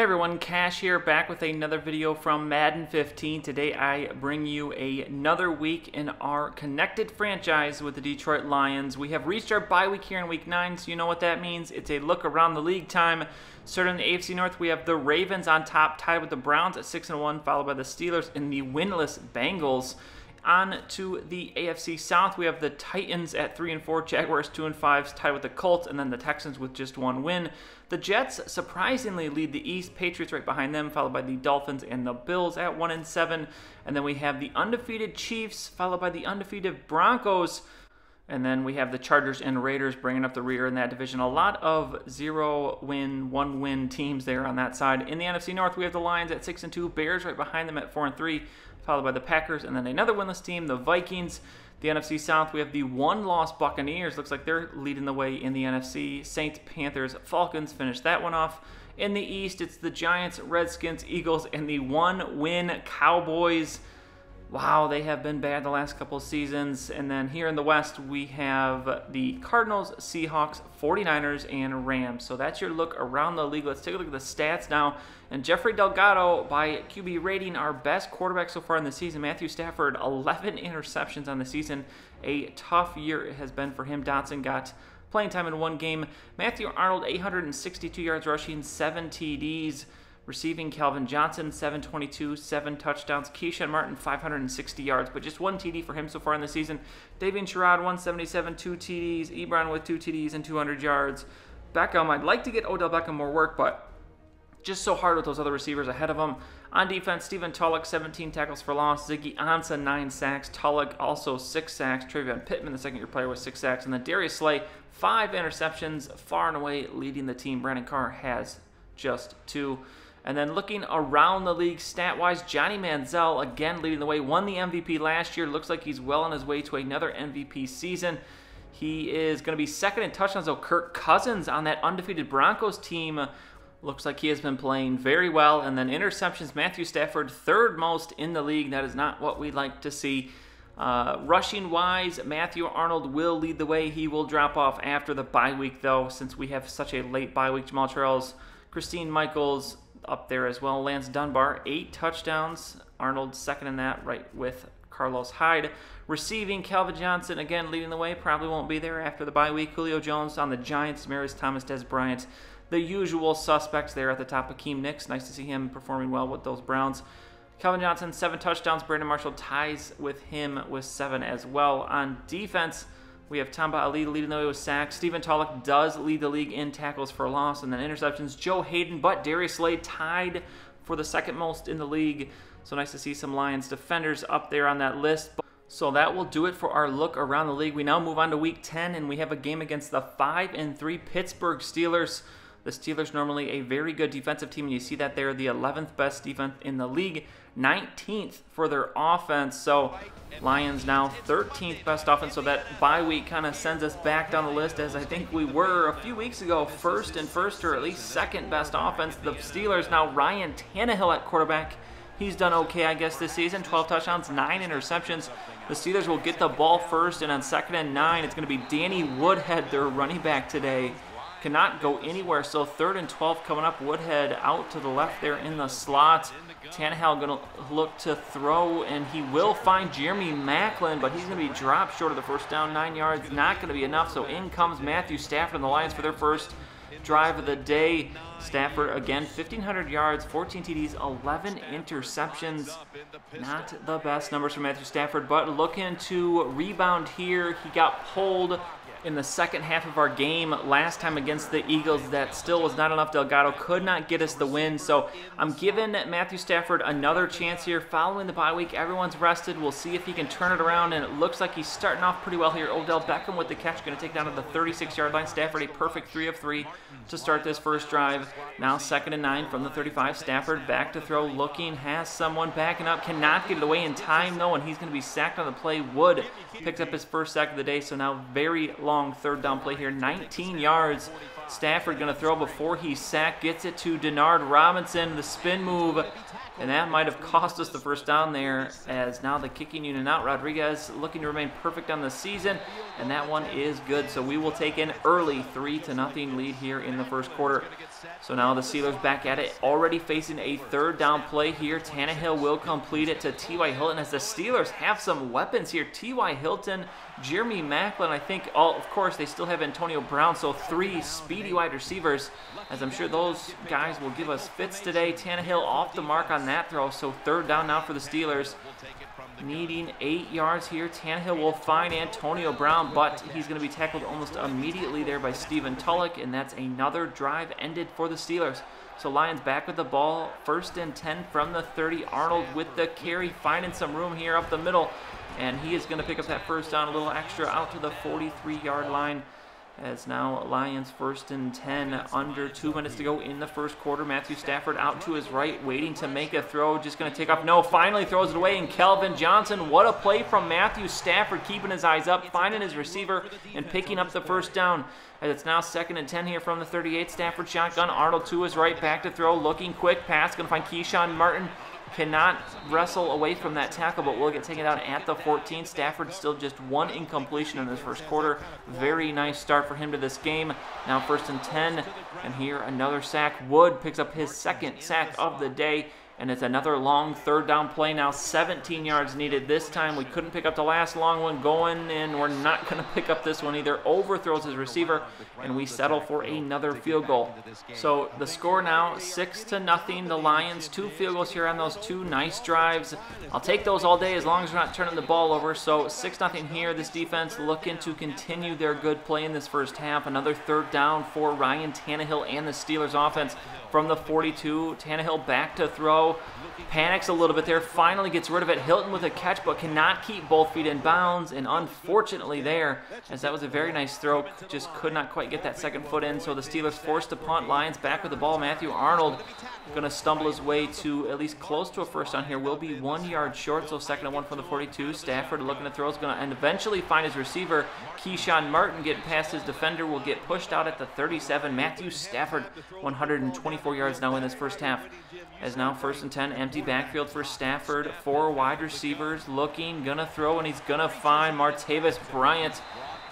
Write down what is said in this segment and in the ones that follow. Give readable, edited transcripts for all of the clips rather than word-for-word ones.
everyone, Cash here, back with another video from Madden 15. Today I bring you another week in our connected franchise with the Detroit Lions. We have reached our bye week here in week 9, so you know what that means. It's a look around the league time. Starting in the AFC North, we have the Ravens on top, tied with the Browns at 6-1, followed by the Steelers and the winless Bengals. On to the AFC South, we have the Titans at 3-4, Jaguars 2-5, tied with the Colts, and then the Texans with just one win. The Jets surprisingly lead the East, Patriots right behind them, followed by the Dolphins and the Bills at 1-7. And then we have the undefeated Chiefs, followed by the undefeated Broncos. And then we have the Chargers and Raiders bringing up the rear in that division. A lot of 0-win, 1-win teams there on that side. In the NFC North, we have the Lions at 6-2, Bears right behind them at 4-3, followed by the Packers, and then another winless team, the Vikings. The NFC South, we have the one-loss Buccaneers. Looks like they're leading the way in the NFC. Saints, Panthers, Falcons finish that one off. In the East, it's the Giants, Redskins, Eagles, and the one-win Cowboys. Wow, they have been bad the last couple of seasons. And then here in the West, we have the Cardinals, Seahawks, 49ers, and Rams. So that's your look around the league. Let's take a look at the stats now. And Jeffrey Delgado, by QB rating, our best quarterback so far in the season. Matthew Stafford, 11 interceptions on the season. A tough year it has been for him. Dotson got playing time in one game. Matthew Arnold, 862 yards rushing, 7 TDs. Receiving, Calvin Johnson, 722, 7 touchdowns. Keyshawn Martin, 560 yards, but just 1 TD for him so far in the season. Davian Sherrod, 177, 2 TDs. Ebron with 2 TDs and 200 yards. Beckham, I'd like to get Odell Beckham more work, but just so hard with those other receivers ahead of him. On defense, Stephen Tulloch, 17 tackles for loss. Ziggy Ansah, 9 sacks. Tulloch also 6 sacks. Travion Pittman, the second-year player, with 6 sacks. And then Darius Slay, 5 interceptions, far and away leading the team. Brandon Carr has just 2. And then looking around the league stat-wise, Johnny Manziel, again leading the way, won the MVP last year. Looks like he's well on his way to another MVP season. He is going to be second in touchdowns, though. Kirk Cousins on that undefeated Broncos team looks like he has been playing very well. And then interceptions, Matthew Stafford, third most in the league. That is not what we'd like to see. Rushing-wise, Matthew Arnold will lead the way. He will drop off after the bye week, though, since we have such a late bye week. Jamal Charles, Christine Michaels up there as well. Lance Dunbar, 8 touchdowns. Arnold second in that, right with Carlos Hyde. Receiving, Calvin Johnson, again leading the way. Probably won't be there after the bye week. Julio Jones on the Giants, Maris Thomas, Des Bryant. The usual suspects there at the top. Akeem Nicks, nice to see him performing well with those Browns. Calvin Johnson, 7 touchdowns. Brandon Marshall ties with him with 7 as well. On defense, we have Tamba Ali leading the way with sacks. Stephen Tulloch does lead the league in tackles for loss and then interceptions. Joe Hayden, but Darius Slay tied for the second most in the league. So nice to see some Lions defenders up there on that list. So that will do it for our look around the league. We now move on to Week 10, and we have a game against the 5-3 Pittsburgh Steelers. The Steelers normally a very good defensive team, and you see that they're the 11th best defense in the league, 19th for their offense. So Lions now 13th best offense, so that bye week kind of sends us back down the list, as I think we were a few weeks ago, first or at least second best offense. The Steelers now Ryan Tannehill at quarterback. He's done okay, I guess, this season. 12 touchdowns, 9 interceptions. The Steelers will get the ball first, and on 2nd and 9, it's going to be Danny Woodhead, their running back today. Cannot go anywhere, so 3rd and 12 coming up. Woodhead out to the left there in the slot. Tannehill going to look to throw, and he will find Jeremy Maclin, but he's going to be dropped short of the first down. 9 yards, not going to be enough, so in comes Matthew Stafford and the Lions for their first drive of the day. Stafford, again, 1,500 yards, 14 TDs, 11 interceptions. Not the best numbers for Matthew Stafford, but looking to rebound here. He got pulled in the second half of our game last time against the Eagles. That still was not enough. Delgado could not get us the win, so I'm giving Matthew Stafford another chance here. Following the bye week, everyone's rested. We'll see if he can turn it around, and it looks like he's starting off pretty well here. Odell Beckham with the catch, going to take down to the 36-yard line. Stafford, a perfect 3 of 3 to start this first drive. Now 2nd and 9 from the 35. Stafford back to throw, looking, has someone backing up, cannot get it away in time though, and he's going to be sacked on the play. Wood picks up his first sack of the day, so now very long 3rd down play here, 19 yards. Stafford going to throw before he's sacked, gets it to Denard Robinson. The spin move And that might have cost us the first down there, as now the kicking unit out. Rodriguez looking to remain perfect on the season, and that one is good. So we will take an early 3-0 lead here in the first quarter. So now the Steelers back at it, already facing a third down play here. Tannehill will complete it to T.Y. Hilton, as the Steelers have some weapons here. T.Y. Hilton, Jeremy Maclin, I think, of course, they still have Antonio Brown, so 3 speedy wide receivers, as I'm sure those guys will give us fits today. Tannehill off the mark on that throw, so third down now for the Steelers. Needing 8 yards here. Tannehill will find Antonio Brown, but he's going to be tackled almost immediately there by Stephen Tulloch, and that's another drive ended for the Steelers. So Lions back with the ball, 1st and 10 from the 30. Arnold with the carry, finding some room here up the middle, and he is going to pick up that first down, a little extra out to the 43-yard line. As now Lions 1st and 10, under 2 minutes to go in the first quarter. Matthew Stafford out to his right, waiting to make a throw, just going to take off. No, finally throws it away, and Calvin Johnson, what a play from Matthew Stafford, keeping his eyes up, finding his receiver, and picking up the first down. As it's now 2nd and 10 here from the 38. Stafford shotgun, Arnold to his right, back to throw, looking quick pass, going to find Keyshawn Martin. Cannot wrestle away from that tackle, but will get taken down at the 14. Stafford still just 1 incompletion in this first quarter. Very nice start for him to this game. Now 1st and 10, and here another sack. Wood picks up his 2nd sack of the day, and it's another long third down play. Now 17 yards needed this time. We couldn't pick up the last long one going, and we're not going to pick up this one either. Overthrows his receiver, and we settle for another field goal. So the score now 6-0. The Lions 2 field goals here on those 2 nice drives. I'll take those all day as long as we're not turning the ball over. So 6-0 here. This defense looking to continue their good play in this first half. Another third down for Ryan Tannehill and the Steelers offense. From the 42, Tannehill back to throw, panics a little bit there, finally gets rid of it. Hilton with a catch, but cannot keep both feet in bounds, and unfortunately there, as that was a very nice throw, just could not quite get that second foot in, so the Steelers forced to punt. Lions back with the ball. Matthew Arnold going to stumble his way to at least close to a first down here. Will be 1 yard short, so 2nd and 1 from the 42. Stafford looking to throw, is going to and eventually find his receiver. Keyshawn Martin getting past his defender, will get pushed out at the 37. Matthew Stafford, 124 yards now in this first half. As now 1st and 10, empty backfield for Stafford. 4 wide receivers looking, gonna throw, and he's gonna find Martavis Bryant.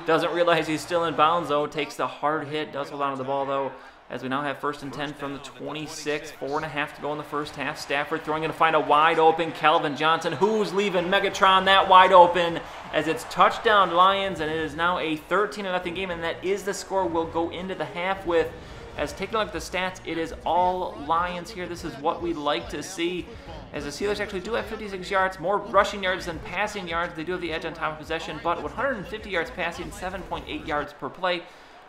Doesn't realize he's still in bounds though. Takes the hard hit, does hold on to the ball though. As we now have 1st and 10 from the 26, 4.5 to go in the first half. Stafford throwing, going to find a wide open Calvin Johnson. Who's leaving Megatron that wide open? As it's touchdown Lions, and it is now a 13-0 game, and that is the score we'll go into the half with. As taking a look at the stats, it is all Lions here. This is what we like to see, as the Steelers actually do have 56 yards, more rushing yards than passing yards. They do have the edge on time of possession, but 150 yards passing, 7.8 yards per play.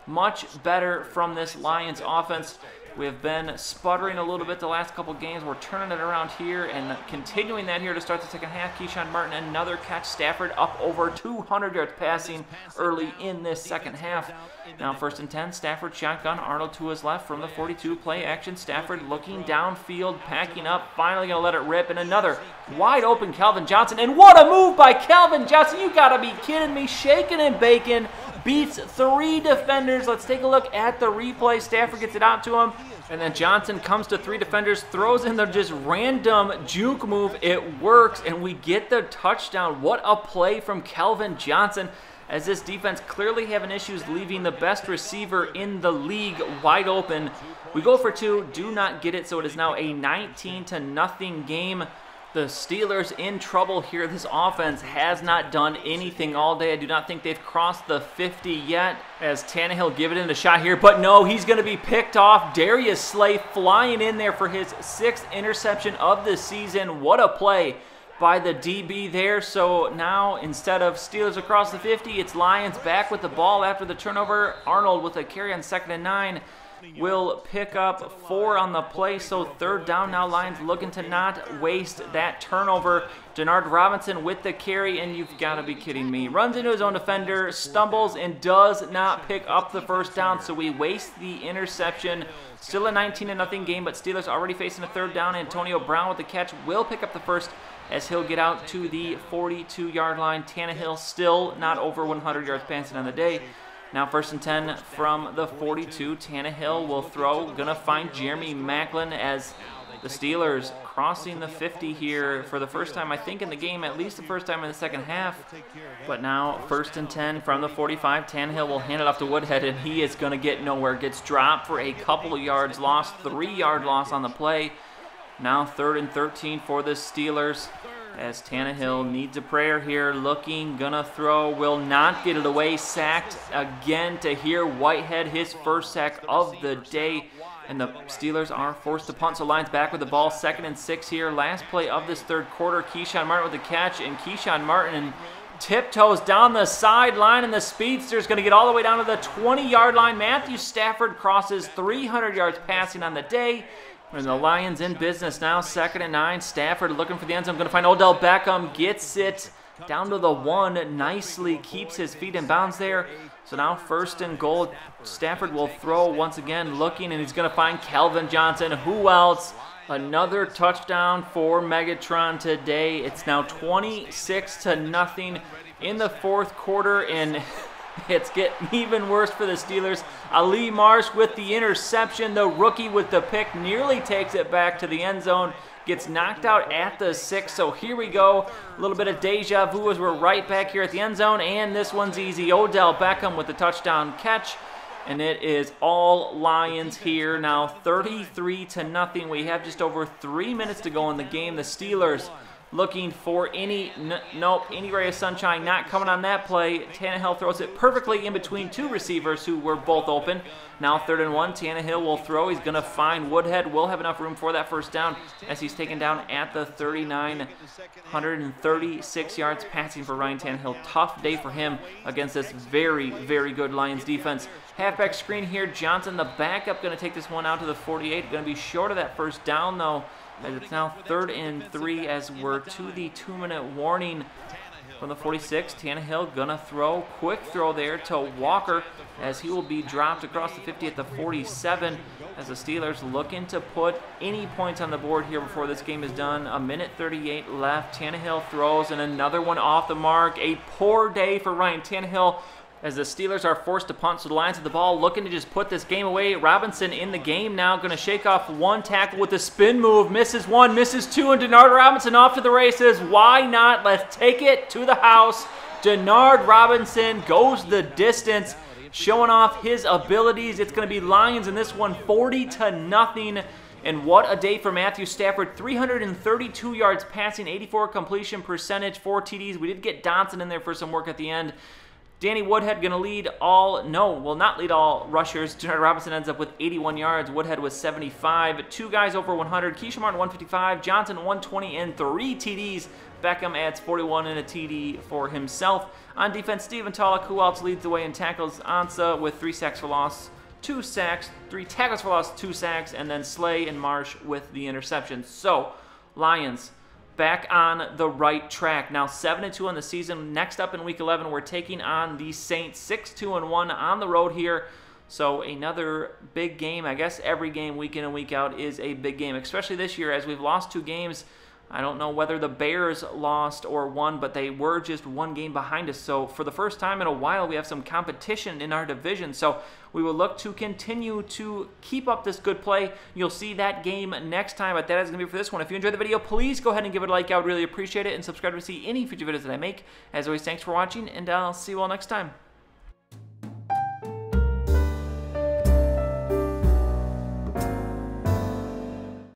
Much better from this Lions offense. We have been sputtering a little bit the last couple games. We're turning it around here and continuing that here to start the second half. Keyshawn Martin, another catch. Stafford up over 200 yards passing early in this second half. Now 1st and 10, Stafford shotgun. Arnold to his left from the 42. Play action. Stafford looking downfield, packing up. Finally going to let it rip. And another wide open Calvin Johnson. And what a move by Calvin Johnson. You got to be kidding me. Shaking and baking. Beats 3 defenders. Let's take a look at the replay. Stafford gets it out to him, and then Johnson comes to 3 defenders, throws in the just random juke move. It works, and we get the touchdown. What a play from Calvin Johnson, as this defense clearly having issues leaving the best receiver in the league wide open. We go for 2, do not get it, so it is now a 19-0 game. The Steelers in trouble here. This offense has not done anything all day. I do not think they've crossed the 50 yet, as Tannehill give it in a shot here. But no, he's going to be picked off. Darius Slay flying in there for his 6th interception of the season. What a play by the DB there. So now instead of Steelers across the 50, it's Lions back with the ball after the turnover. Arnold with a carry on 2nd and 9. Will pick up 4 on the play, so 3rd down now. Lions looking to not waste that turnover. Denard Robinson with the carry, and you've got to be kidding me. Runs into his own defender, stumbles, and does not pick up the first down, so we waste the interception. Still a 19-0 game, but Steelers already facing a 3rd down. Antonio Brown with the catch will pick up the first, as he'll get out to the 42-yard line. Tannehill still not over 100 yards passing on the day. Now 1st and 10 from the 42. Tannehill will throw. Going to find Jeremy Maclin, as The Steelers crossing the 50 here for the first time, I think, in the game, at least the first time in the second half. But now, 1st and 10 from the 45. Tannehill will hand it off to Woodhead, and he is going to get nowhere. Gets dropped for a couple of yards lost, 3-yard loss on the play. Now 3rd and 13 for the Steelers, as Tannehill needs a prayer here. Looking, gonna throw, will not get it away. Sacked again to hear Whitehead, his first sack of the day. And the Steelers are forced to punt, so Lions back with the ball. 2nd and 6 here. Last play of this 3rd quarter. Keyshawn Martin with the catch, and Keyshawn Martin tiptoes down the sideline, and the speedster's going to get all the way down to the 20-yard line. Matthew Stafford crosses 300 yards passing on the day. And the Lions in business now. 2nd and 9. Stafford looking for the end zone. Going to find Odell Beckham. Gets it down to the 1. Nicely keeps his feet in bounds there. So now 1st and goal. Stafford will throw once again, looking, and he's going to find Calvin Johnson. Who else? Another touchdown for Megatron today. It's now 26-0 in the 4th quarter, and it's getting even worse for the Steelers. Ali Marsh with the interception. The rookie with the pick nearly takes it back to the end zone. Gets knocked out at the 6. So here we go. A little bit of deja vu as we're right back here at the end zone. And this one's easy. Odell Beckham with the touchdown catch. And it is all Lions here now, 33-0. We have just over 3 minutes to go in the game. The Steelers looking for any ray of sunshine, not coming on that play. Tannehill throws it perfectly in between 2 receivers who were both open. Now 3rd and 1, Tannehill will throw. He's going to find Woodhead. Will have enough room for that first down as he's taken down at the 39. 136 yards passing for Ryan Tannehill. Tough day for him against this very, very good Lions defense. Halfback screen here. Johnson, the backup, going to take this one out to the 48. Going to be short of that first down, though, as it's now 3rd and 3 as we're to the 2-minute warning from the 46. Tannehill going to throw. Quick throw there to Walker as he will be dropped across the 50 at the 47 as the Steelers looking to put any points on the board here before this game is done. 1:38 left. Tannehill throws, and another one off the mark. A poor day for Ryan Tannehill as the Steelers are forced to punt, so the Lions have the ball, looking to just put this game away. Robinson in the game now, going to shake off 1 tackle with a spin move. Misses 1, misses 2, and Denard Robinson off to the races. Why not? Let's take it to the house. Denard Robinson goes the distance, showing off his abilities. It's going to be Lions in this one, 40-0. And what a day for Matthew Stafford. 332 yards passing, 84 completion percentage, 4 TDs. We did get Dotson in there for some work at the end. Danny Woodhead going to lead all, will not lead all rushers. Denard Robinson ends up with 81 yards. Woodhead with 75. 2 guys over 100. Keyshawn Martin 155. Johnson 120 and 3 TDs. Beckham adds 41 and a TD for himself. On defense, Steven Tulloch, who else leads the way in tackles? Ansah with 3 sacks for loss, 2 sacks, 3 tackles for loss, 2 sacks, and then Slay and Marsh with the interceptions. So, Lions back on the right track. Now 7-2 on the season. Next up in Week 11, we're taking on the Saints, 6-2-1 on the road here. So another big game. I guess every game, week in and week out, is a big game, especially this year as we've lost 2 games. I don't know whether the Bears lost or won, but they were just 1 game behind us. So for the first time in a while, we have some competition in our division. So we will look to continue to keep up this good play. You'll see that game next time, but that is going to be for this one. If you enjoyed the video, please go ahead and give it a like. I would really appreciate it. And subscribe to see any future videos that I make. As always, thanks for watching, and I'll see you all next time.